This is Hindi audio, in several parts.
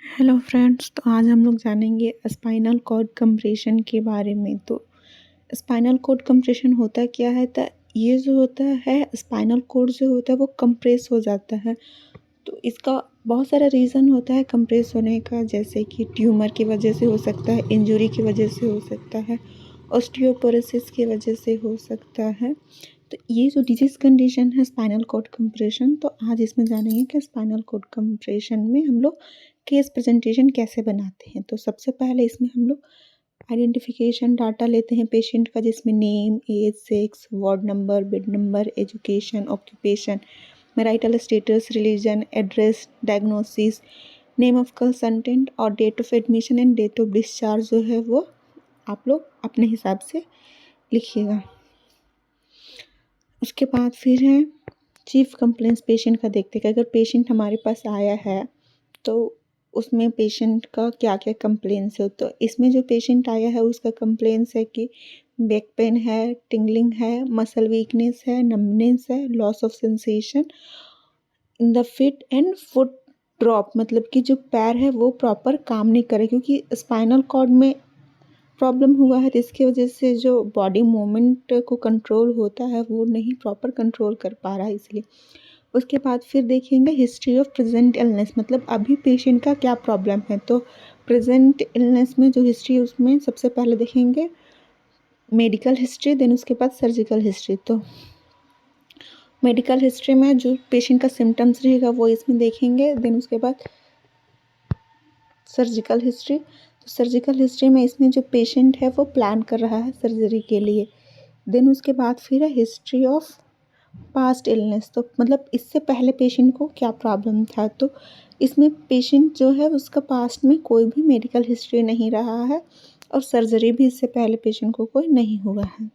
हेलो फ्रेंड्स, तो आज हम लोग जानेंगे स्पाइनल कॉर्ड कंप्रेशन के बारे में। तो स्पाइनल कॉर्ड कंप्रेशन होता क्या है? तो ये जो होता है स्पाइनल कॉर्ड जो होता है वो कंप्रेस हो जाता है। तो इसका बहुत सारा रीज़न होता है कंप्रेस होने का, जैसे कि ट्यूमर की वजह से हो सकता है, इंजरी की वजह से हो सकता है, ऑस्टियोपोरोसिस की वजह से हो सकता है। तो ये जो डिजीज़ कंडीशन है स्पाइनल कॉर्ड कंप्रेशन, तो आज इसमें जानेंगे कि स्पाइनल कॉर्ड कंप्रेशन में हम लोग केस प्रेजेंटेशन कैसे बनाते हैं। तो सबसे पहले इसमें हम लोग आइडेंटिफिकेशन डाटा लेते हैं पेशेंट का, जिसमें name, age, sex, ward number, bed number, education, occupation, marital status, religion, address, diagnosis, name of consultant और date of admission and date of discharge जो है वो आप लोग अपने हिसाब से लिखिएगा। उसके बाद फिर है चीफ कंप्लेंट्स पेशेंट का देखते हैं कि अगर पेशेंट हमारे पास आया है तो उसमें पेशेंट का क्या क्या कंप्लेंट्स हो। तो इसमें जो पेशेंट आया है उसका कंप्लेंट्स है कि बैक पेन है, टिंगलिंग है, मसल वीकनेस है, नमनेस है, loss of sensation in the feet and foot drop, मतलब कि जो पैर है वो प्रॉपर काम नहीं करे, क्योंकि स्पाइनल कॉर्ड में प्रॉब्लम हुआ है तो इसकी वजह से जो बॉडी मूवमेंट को कंट्रोल होता है वो नहीं प्रॉपर कंट्रोल कर पा रहा है, इसलिए। उसके बाद फिर देखेंगे हिस्ट्री ऑफ प्रेजेंट इलनेस, मतलब अभी पेशेंट का क्या प्रॉब्लम है। तो प्रेजेंट इलनेस में जो हिस्ट्री उसमें सबसे पहले देखेंगे मेडिकल हिस्ट्री, देन उसके बाद सर्जिकल हिस्ट्री। तो मेडिकल हिस्ट्री में जो पेशेंट का सिम्टम्स रहेगा वो इसमें देखेंगे, देन उसके बाद सर्जिकल हिस्ट्री। तो सर्जिकल हिस्ट्री में इसमें जो पेशेंट है वो प्लान कर रहा है सर्जरी के लिए। देन उसके बाद फिर है हिस्ट्री ऑफ पास्ट इलनेस, तो मतलब इससे पहले पेशेंट को क्या प्रॉब्लम था। तो इसमें पेशेंट जो है उसका पास्ट में कोई भी मेडिकल हिस्ट्री नहीं रहा है और सर्जरी भी इससे पहले पेशेंट को कोई नहीं हुआ है।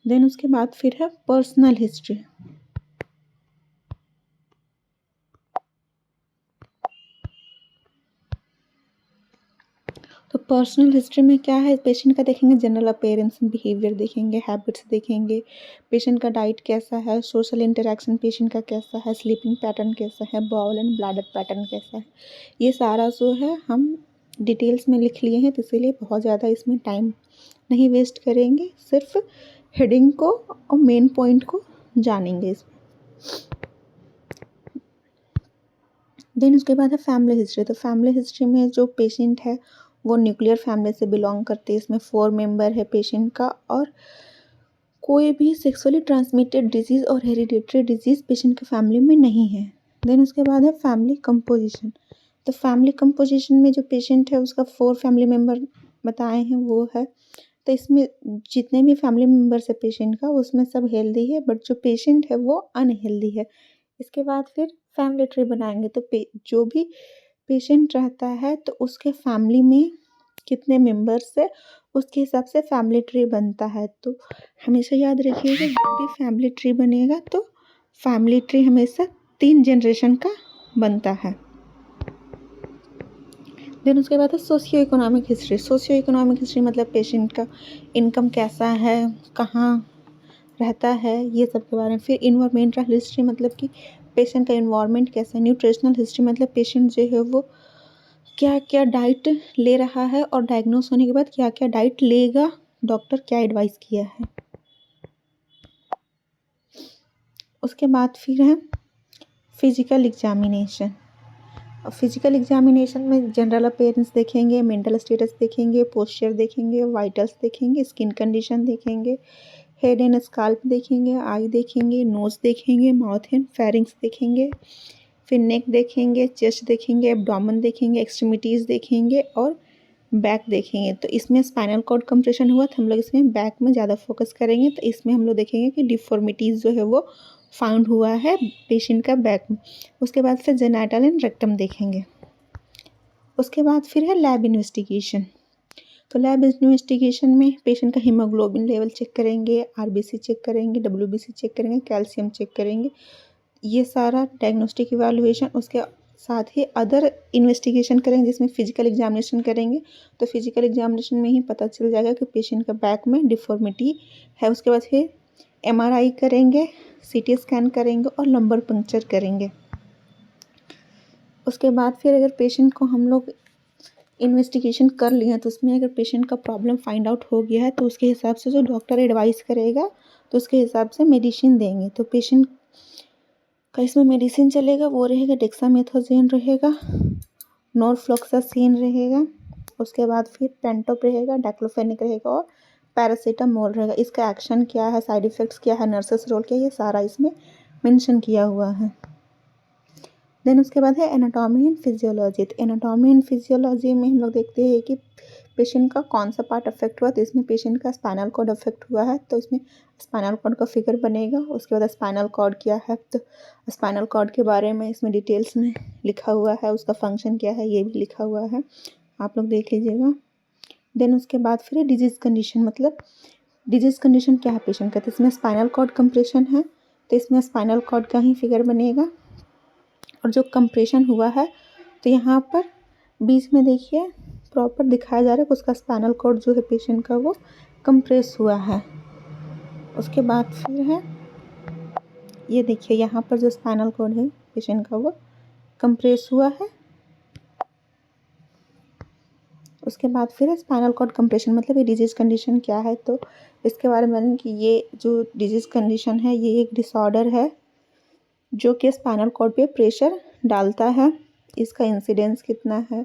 देन उसके बाद फिर है पर्सनल हिस्ट्री। तो पर्सनल हिस्ट्री में क्या है, पेशेंट का देखेंगे जनरल अपीयरेंस, बिहेवियर देखेंगे, हैबिट्स देखेंगे, पेशेंट का डाइट कैसा है, सोशल इंटरेक्शन पेशेंट का कैसा है, स्लीपिंग पैटर्न कैसा है, बाउल एंड ब्लैडर पैटर्न कैसा है। ये सारा जो है हम डिटेल्स में लिख लिए हैं, तो इसीलिए बहुत ज़्यादा इसमें टाइम नहीं वेस्ट करेंगे, सिर्फ हेडिंग को और मेन पॉइंट को जानेंगे इसमें। देन उसके बाद है फैमिली हिस्ट्री। तो फैमिली हिस्ट्री में जो पेशेंट है वो न्यूक्लियर फैमिली से बिलोंग करते हैं, इसमें 4 मेंबर है पेशेंट का, और कोई भी सेक्सुअली ट्रांसमिटेड डिजीज़ और हेरिडिटरी डिजीज़ पेशेंट के फैमिली में नहीं है। देन उसके बाद है फैमिली कंपोजिशन। तो फैमिली कंपोजिशन में जो पेशेंट है उसका 4 फैमिली मेंबर बताए हैं वो है। तो इसमें जितने भी फैमिली मेंबर्स है पेशेंट का उसमें सब हेल्दी है, बट जो पेशेंट है वो अनहेल्दी है। इसके बाद फिर फैमिली ट्री बनाएंगे। तो जो भी पेशेंट रहता है तो उसके फैमिली में कितने मेंबर्स है उसके हिसाब से फैमिली ट्री बनता है। तो हमेशा याद रखिएगा जब भी फैमिली ट्री बनेगा तो फैमिली ट्री हमेशा 3 जनरेशन का बनता है। देन उसके बाद है socio economic history. Socio economic history मतलब पेशेंट का इनकम कैसा है, कहाँ रहता है, ये सब के बारे में। फिर इन्वायरमेंटल हिस्ट्री मतलब कि पेशेंट का इन्वायरमेंट कैसा है। न्यूट्रिशनल हिस्ट्री मतलब पेशेंट जो है वो क्या क्या डाइट ले रहा है और डायग्नोस होने के बाद क्या क्या डाइट लेगा, डॉक्टर क्या एडवाइस किया है। उसके बाद फिर है फिजिकल एग्जामिनेशन। और फिजिकल एग्जामिनेशन में जनरल अपीयरेंस देखेंगे, मेंटल स्टेटस देखेंगे, पोस्चर देखेंगे, वाइटल्स देखेंगे, स्किन कंडीशन देखेंगे, हेड एंड स्काल्प देखेंगे, आई देखेंगे, नोज देखेंगे, माउथ एंड फेरिंग्स देखेंगे, फिर नेक देखेंगे, चेस्ट देखेंगे, एब्डोमेन देखेंगे, एक्सट्रीमिटीज़ देखेंगे और बैक देखेंगे। तो इसमें स्पाइनल कॉर्ड कंप्रेशन हुआ तो हम लोग इसमें बैक में ज़्यादा फोकस करेंगे। तो इसमें हम लोग देखेंगे कि डिफॉर्मिटीज़ जो है वो फाउंड हुआ है पेशेंट का बैक में। उसके बाद फिर जेनाइटल एंड रेक्टम देखेंगे। उसके बाद फिर है लैब इन्वेस्टिगेशन। तो लैब इन्वेस्टिगेशन में पेशेंट का हीमोग्लोबिन लेवल चेक करेंगे, आरबीसी चेक करेंगे, डब्ल्यूबीसी चेक करेंगे, कैल्शियम चेक करेंगे, ये सारा डायग्नोस्टिक इवैल्यूएशन। उसके साथ ही अदर इन्वेस्टिगेशन करेंगे जिसमें फिजिकल एग्जामिनेशन करेंगे। तो फिजिकल एग्जामिनेशन में ही पता चल जाएगा कि पेशेंट का बैक में डिफॉर्मिटी है। उसके बाद फिर एमआरआई करेंगे, सीटी स्कैन करेंगे और लंबर पंक्चर करेंगे। उसके बाद फिर अगर पेशेंट को हम लोग इन्वेस्टिगेशन कर लिए हैं तो उसमें अगर पेशेंट का प्रॉब्लम फाइंड आउट हो गया है तो उसके हिसाब से जो डॉक्टर एडवाइस करेगा तो उसके हिसाब से मेडिसिन देंगे। तो पेशेंट का इसमें मेडिसिन चलेगा वो रहेगा डेक्सामेथासोन रहेगा, नॉरफ्लॉक्सासिन रहेगा, उसके बाद फिर पेंटोप रहेगा, डाइक्लोफेनेक रहेगा और पैरासीटामोल रहेगा। इसका एक्शन क्या है, साइड इफ़ेक्ट्स क्या है, नर्सेस रोल क्या है, ये सारा इसमें मेंशन किया हुआ है। देन उसके बाद है एनाटॉमी एंड फिजियोलॉजी। तो एनाटॉमी एंड फिजियोलॉजी में हम लोग देखते हैं कि पेशेंट का कौन सा पार्ट अफेक्ट हुआ। तो इसमें पेशेंट का स्पाइनल कॉर्ड अफेक्ट हुआ है तो इसमें स्पाइनल कॉर्ड का फिगर बनेगा। उसके बाद स्पाइनल कॉर्ड क्या है, तो स्पाइनल कॉर्ड के बारे में इसमें डिटेल्स में लिखा हुआ है, उसका फंक्शन क्या है ये भी लिखा हुआ है, आप लोग देख लीजिएगा। देन उसके बाद फिर डिजीज़ कंडीशन, मतलब डिजीज़ कंडीशन क्या है पेशेंट का। तो इसमें स्पाइनल कॉर्ड कंप्रेशन है तो इसमें स्पाइनल कॉर्ड का ही फिगर बनेगा। और जो कंप्रेशन हुआ है तो यहाँ पर बीच में देखिए प्रॉपर दिखाया जा रहा है कि उसका स्पाइनल कॉर्ड जो है पेशेंट का वो कंप्रेस हुआ है। उसके बाद फिर है ये देखिए यहाँ पर जो स्पाइनल कॉर्ड है पेशेंट का वो कंप्रेस हुआ है। उसके बाद फिर स्पाइनल कॉर्ड कंप्रेशन, मतलब ये डिजीज़ कंडीशन क्या है। तो इसके बारे में कि ये जो डिजीज़ कंडीशन है ये एक डिसऑर्डर है जो कि स्पाइनल कॉर्ड पे प्रेशर डालता है, इसका इंसिडेंस कितना है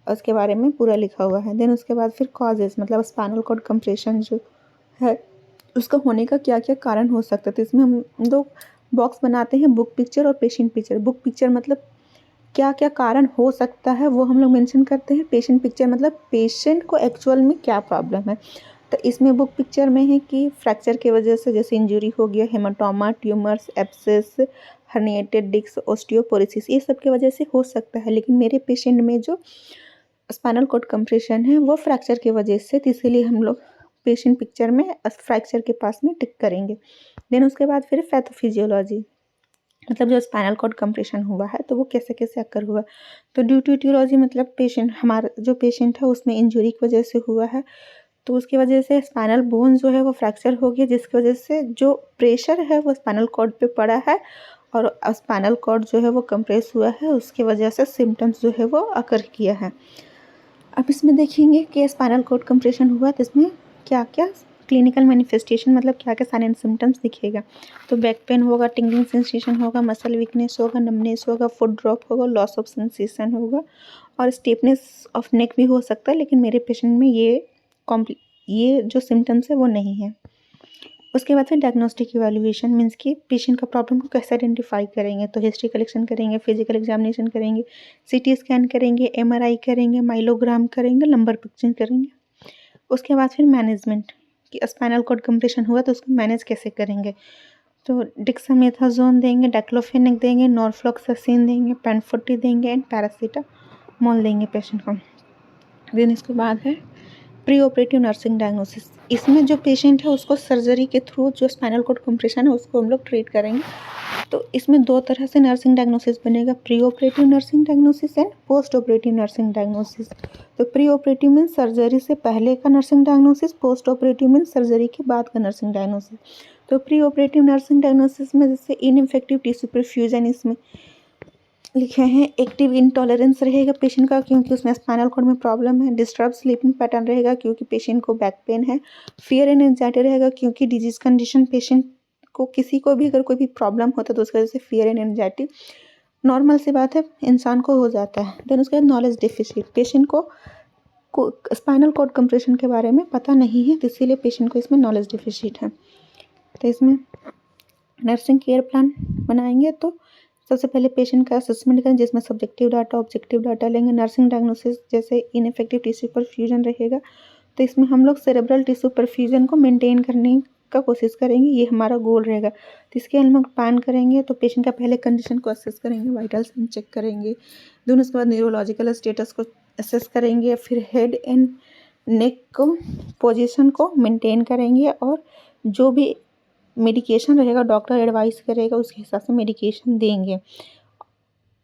उसके बारे में पूरा लिखा हुआ है। देन उसके बाद फिर कॉजेज़, मतलब स्पाइनल कॉर्ड कंप्रेशन जो है उसका होने का क्या क्या कारण हो सकता है। तो इसमें हम दो बॉक्स बनाते हैं, बुक पिक्चर और पेशेंट पिक्चर। बुक पिक्चर मतलब क्या क्या कारण हो सकता है वो हम लोग मेंशन करते हैं। पेशेंट पिक्चर मतलब पेशेंट को एक्चुअल में क्या प्रॉब्लम है। तो इसमें बुक पिक्चर में है कि फ्रैक्चर की वजह से जैसे इंजरी हो गया, haematoma, tumours, abscess, herniated disc, osteoporosis, ये सब की वजह से हो सकता है। लेकिन मेरे पेशेंट में जो स्पाइनल कॉर्ड कंप्रेशन है वो फ्रैक्चर की वजह से, तो इसीलिए हम लोग पेशेंट पिक्चर में फ्रैक्चर के पास में टिक करेंगे। देन उसके बाद फिर पैथोफिजियोलॉजी, मतलब जो स्पाइनल कॉर्ड कंप्रेशन हुआ है तो वो कैसे कैसे अकर हुआ। तो ड्यू टू ईटियोलॉजी मतलब पेशेंट, हमारा जो पेशेंट है उसमें इंजरी की वजह से हुआ है तो उसकी वजह से स्पाइनल बोन जो है वो फ्रैक्चर हो गया, जिसकी वजह से जो प्रेशर है वो स्पाइनल कॉर्ड पे पड़ा है और स्पाइनल कॉर्ड जो है वो कंप्रेस हुआ है, उसकी वजह से सिम्टम्स जो है वो अकर किया है। अब इसमें देखेंगे कि स्पाइनल कॉर्ड कंप्रेशन हुआ तो इसमें क्या क्या क्लिनिकल मैनिफेस्टेशन, मतलब क्या क्या साइन एंड सिम्टम्स दिखेगा। तो बैक पेन होगा, टिंगलिंग सेंसेशन होगा, मसल वीकनेस होगा, नमनेस होगा, फुट ड्रॉप होगा, लॉस ऑफ सेंसेशन होगा और स्टिफनेस ऑफ नेक भी हो सकता है। लेकिन मेरे पेशेंट में ये जो सिम्टम्स है वो नहीं है। उसके बाद फिर डायग्नोस्टिक इवैल्यूएशन मीन्स कि पेशेंट का प्रॉब्लम को कैसे आइडेंटिफाई करेंगे। तो हिस्ट्री कलेक्शन करेंगे, फिजिकल एग्जामिनेशन करेंगे, सीटी स्कैन करेंगे, एमआरआई करेंगे, माइलोग्राम करेंगे, लंबर पिक्चर करेंगे। उसके बाद फिर मैनेजमेंट कि स्पाइनल कॉर्ड कंप्रेशन हुआ तो उसको मैनेज कैसे करेंगे। तो डेक्सामेथासोन देंगे, डाइक्लोफेनेक देंगे, नॉरफ्लॉक्सासिन देंगे, पेनफोर्टी देंगे एंड पैरासीटामोल देंगे पेशेंट को। देन इसके बाद है प्री ऑपरेटिव नर्सिंग डायग्नोसिस। इसमें जो पेशेंट है उसको सर्जरी के थ्रू जो स्पाइनल कॉर्ड कंप्रेशन है उसको हम लोग ट्रीट करेंगे। तो इसमें दो तरह से नर्सिंग डायग्नोसिस बनेगा, pre operative nursing diagnosis and post operative nursing diagnosis. तो प्री ऑपरेटिव मीन्स सर्जरी से पहले का nursing diagnosis, post operative means surgery के बाद का नर्सिंग डायग्नोसिस। तो प्री ऑपरेटिव नर्सिंग डायग्नोसिस में जैसे इनइफेक्टिव टिश्यू परफ्यूजन इसमें लिखे हैं, एक्टिव इंटॉलरेंस रहेगा पेशेंट का क्योंकि उसमें स्पाइनल कॉर्ड में प्रॉब्लम है, डिस्टर्ब स्लीपिंग पैटर्न रहेगा क्योंकि पेशेंट को बैक पेन है, फियर एंड एंजाइटी रहेगा क्योंकि डिजीज कंडीशन पेशेंट को किसी को भी अगर कोई भी प्रॉब्लम होता है तो उसकी वजह से फियर एंड एंजाइटी नॉर्मल सी बात है, इंसान को हो जाता है। देन उसके बाद नॉलेज डिफिशिट, पेशेंट को स्पाइनल कॉर्ड कंप्रेशन के बारे में पता नहीं है तो इसीलिए पेशेंट को इसमें नॉलेज डिफिशिट है। तो इसमें नर्सिंग केयर प्लान बनाएंगे तो सबसे पहले पेशेंट का असेसमेंट करें जिसमें सब्जेक्टिव डाटा, ऑब्जेक्टिव डाटा लेंगे। नर्सिंग डायग्नोसिस जैसे इनइफेक्टिव टिश्यू परफ्यूजन रहेगा तो इसमें हम लोग सेरेब्रल टिश्यू परफ्यूजन को मेंटेन करने का कोशिश करेंगे, ये हमारा गोल रहेगा। तो इसके हम लोग प्लान करेंगे तो पेशेंट का पहले कंडीशन को असेस करेंगे, वाइटल साइन चेक करेंगे, दोनों उसके बाद न्यूरोलॉजिकल स्टेटस को असेस करेंगे, फिर हेड एंड नेक को पोजीशन को मेंटेन करेंगे और जो भी मेडिकेशन रहेगा डॉक्टर एडवाइस करेगा उसके हिसाब से मेडिकेशन देंगे।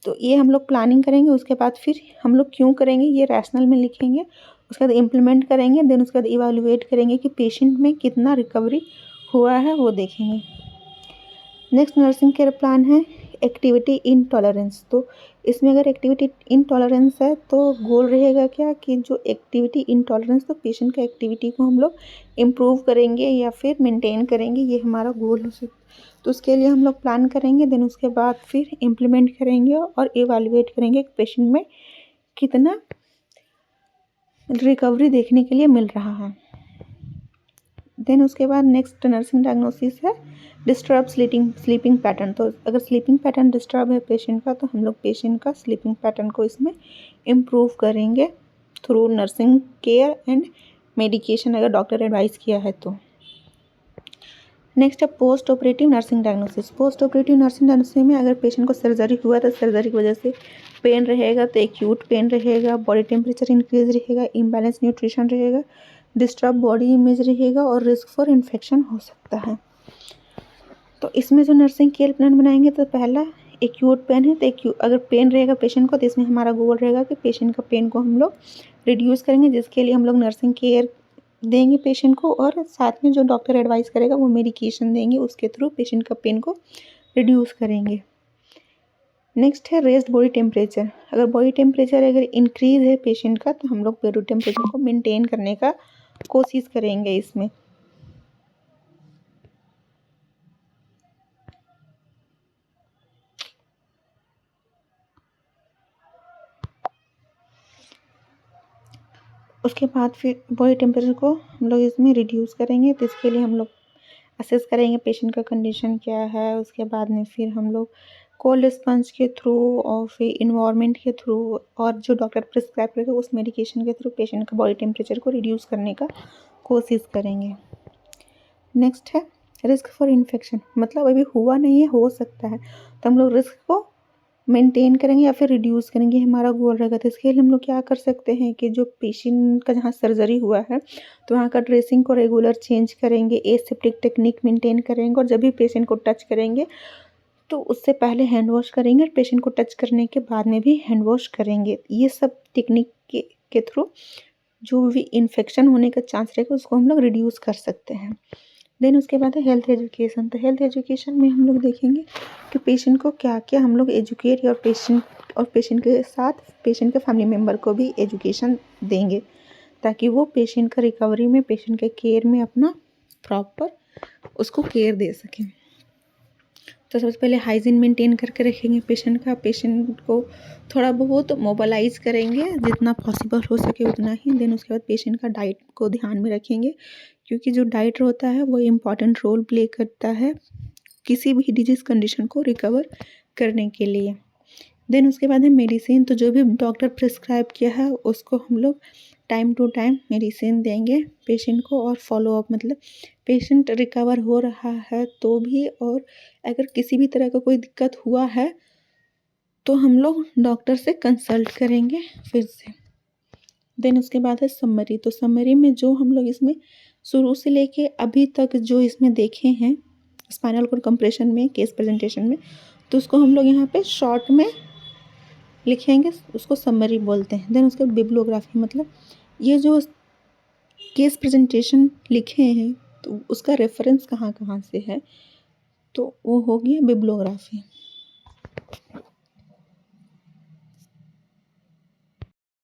तो ये हम लोग प्लानिंग करेंगे। उसके बाद फिर हम लोग क्यों करेंगे ये रैशनल में लिखेंगे, उसके बाद इम्प्लीमेंट करेंगे, देन उसके बाद इवैल्यूएट करेंगे कि पेशेंट में कितना रिकवरी हुआ है वो देखेंगे। नेक्स्ट नर्सिंग केयर प्लान है एक्टिविटी इंटॉलरेंस। तो इसमें अगर एक्टिविटी इंटॉलरेंस है तो गोल रहेगा क्या कि जो एक्टिविटी इंटॉलरेंस, तो पेशेंट का एक्टिविटी को हम लोग इम्प्रूव करेंगे या फिर मेंटेन करेंगे, ये हमारा गोल हो सकता है। तो उसके लिए हम लोग प्लान करेंगे, देन उसके बाद फिर इम्प्लीमेंट करेंगे और इवैल्यूएट करेंगे कि पेशेंट में कितना रिकवरी देखने के लिए मिल रहा है। देन उसके बाद नेक्स्ट नर्सिंग डायग्नोसिस है डिस्टर्ब स्लीपिंग पैटर्न। तो अगर स्लीपिंग पैटर्न डिस्टर्ब है पेशेंट का, तो हम लोग पेशेंट का स्लीपिंग पैटर्न को इसमें इम्प्रूव करेंगे through nursing care and medication, अगर डॉक्टर एडवाइस किया है तो। नेक्स्ट है post operative nursing diagnosis. Post operative nursing diagnosis में अगर पेशेंट को सर्जरी हुआ तो सर्जरी की वजह से पेन रहेगा, तो एक्यूट पेन रहेगा, बॉडी टेम्परेचर इंक्रीज रहेगा, इम्बैलेंस न्यूट्रिशन रहेगा, डिस्टर्ब बॉडी इमेज रहेगा और रिस्क फॉर इन्फेक्शन हो सकता है। तो इसमें जो नर्सिंग केयर प्लान बनाएंगे, तो पहला एक्यूट पेन है, तो अगर पेन रहेगा पेशेंट को, तो इसमें हमारा गोल रहेगा कि पेशेंट का पेन को हम लोग रिड्यूस करेंगे, जिसके लिए हम लोग नर्सिंग केयर देंगे पेशेंट को, और साथ में जो डॉक्टर एडवाइस करेगा वो मेडिकेशन देंगे, उसके थ्रू पेशेंट का पेन को रिड्यूस करेंगे। नेक्स्ट है रेस्ट बॉडी टेम्परेचर। अगर बॉडी टेम्परेचर अगर इंक्रीज है पेशेंट का, तो हम लोग बॉडी टेम्परेचर को मेंटेन करने का कोशिश करेंगे इसमें। उसके बाद फिर बॉडी टेम्परेचर को हम लोग इसमें रिड्यूस करेंगे, तो इसके लिए हम लोग असेस करेंगे पेशेंट का कंडीशन क्या है। उसके बाद में फिर हम लोग कोल्ड स्पंज के थ्रू और फिर इन्वायरमेंट के थ्रू और जो डॉक्टर प्रिस्क्राइब करेगा उस मेडिकेशन के थ्रू पेशेंट का बॉडी टेम्परेचर को रिड्यूस करने का कोशिश करेंगे। नेक्स्ट है रिस्क फॉर इन्फेक्शन, मतलब अभी हुआ नहीं है, हो सकता है, तो हम लोग रिस्क को मेंटेन करेंगे या फिर रिड्यूस करेंगे, हमारा गोल रहेगा। तो इसके लिए हम लोग क्या कर सकते हैं कि जो पेशेंट का जहाँ सर्जरी हुआ है तो वहाँ का ड्रेसिंग को रेगुलर चेंज करेंगे, एसेप्टिक टेक्निक मेंटेन करेंगे, और जब भी पेशेंट को टच करेंगे तो उससे पहले हैंड वॉश करेंगे, और पेशेंट को टच करने के बाद में भी हैंड वॉश करेंगे। ये सब टेक्निक के थ्रू जो भी इन्फेक्शन होने का चांस रहेगा उसको हम लोग रिड्यूस कर सकते हैं। देन उसके बाद है हेल्थ एजुकेशन। तो हेल्थ एजुकेशन में हम लोग देखेंगे कि पेशेंट को क्या क्या हम लोग एजुकेट और पेशेंट के साथ पेशेंट के फैमिली मेम्बर को भी एजुकेशन देंगे, ताकि वो पेशेंट का रिकवरी में, पेशेंट के केयर में अपना प्रॉपर उसको केयर दे सकें। तो सबसे पहले हाइजीन मेंटेन करके रखेंगे पेशेंट का, पेशेंट को थोड़ा बहुत मोबालाइज करेंगे जितना पॉसिबल हो सके उतना ही। देन उसके बाद पेशेंट का डाइट को ध्यान में रखेंगे, क्योंकि जो डाइट होता है वो इम्पॉर्टेंट रोल प्ले करता है किसी भी डिजीज़ कंडीशन को रिकवर करने के लिए। देन उसके बाद है मेडिसिन। तो जो भी डॉक्टर प्रिस्क्राइब किया है उसको हम लोग टाइम टू टाइम मेडिसिन देंगे पेशेंट को, और फॉलोअप, मतलब पेशेंट रिकवर हो रहा है तो भी, और अगर किसी भी तरह का कोई दिक्कत हुआ है तो हम लोग डॉक्टर से कंसल्ट करेंगे फिर से। देन उसके बाद है समरी। तो समरी में जो हम लोग इसमें शुरू से लेके अभी तक जो इसमें देखे हैं स्पाइनल कॉर्ड कंप्रेशन में, केस प्रेजेंटेशन में, तो उसको हम लोग यहाँ पे शॉर्ट में लिखेंगे, उसको समरी बोलते हैं। देन उसके बाद बिब्लियोग्राफी, मतलब ये जो केस प्रेजेंटेशन लिखे हैं तो उसका रेफरेंस कहाँ कहाँ से है, तो वो हो गया बिब्लियोग्राफी।